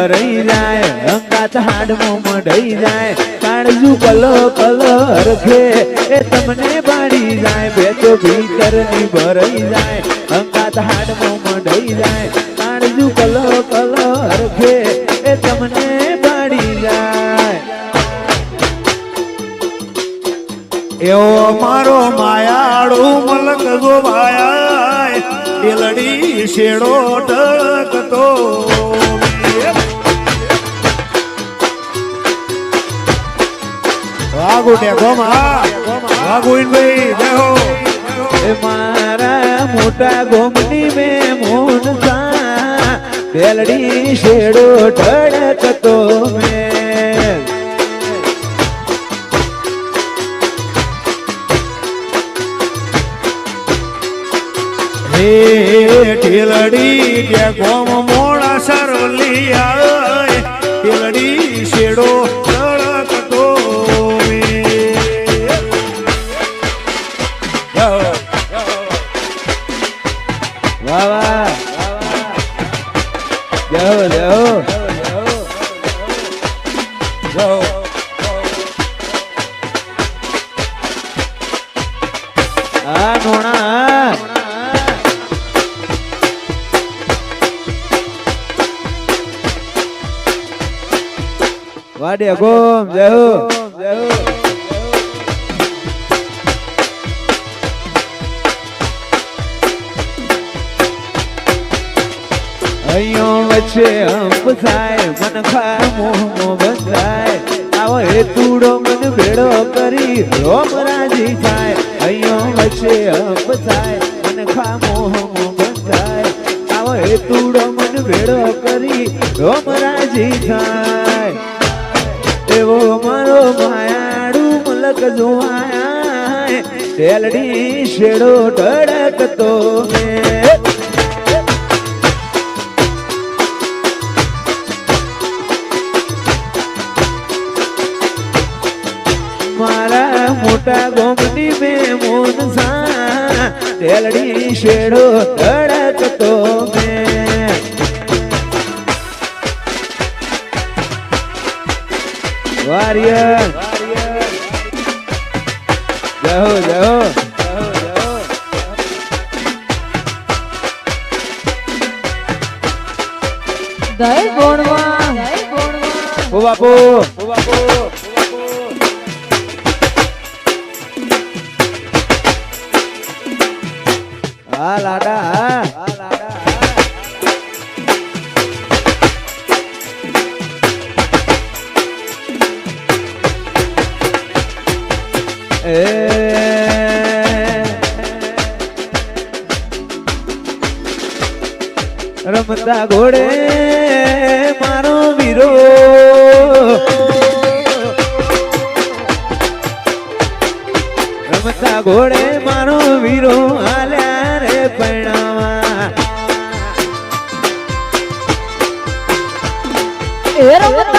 રહી જાય અંગાત હાડમાં મઢઈ જાય કાળજુ કલો કલો હરખે એ તમને બાળી જાય બે તો ભીતર ની ભરાઈ જાય અંગાત હાડમાં મઢઈ જાય કાળજુ કલો કલો હરખે એ તમને બાળી જાય એવો મારો માયાળો મલક જો ભાયા દિલડી શેડો ટકતો વાગુ ટેકો માં વાગુ ભાઈ દેહો એ મારા મોટા ગોમની મેં મોનસા બેલડી શેડો ઢળકતો મેં હે ઢીલડી કે ગોમ મોડા સરવલિયા ઢીલડી શેડો ટળકતો વાહ વાહ જાઓ જાઓ આ નોણા વાડે ગોમ જાઓ અહીંયા વચ્ચે હંપ થાય મન ખા મોહ બંધાય આવો હેતુડો મન ભેડો કરી રોમ રાજી થાય અહીંયા વચ્ચે હંપ થાય મન ખા મોહ બંધાય આવો હેતુડો મન ભેડો કરી રોમ રાજી થાય એવો મારો માયાડું મલક જોવાય તેલડી શેડો ઢળકતો મેં મારા મોટા ગોમની મેં મોનસા તેલડી શેડો ધડકતો મેં વારિયર જાઓ જાઓ જય ગોણવા ઓ બાપુ આ લાડા રમતા ઘોડે મારો વીરો રમતા ઘોડે મારો વીરો હાલ્યા રે પૈણાવા એ રમતા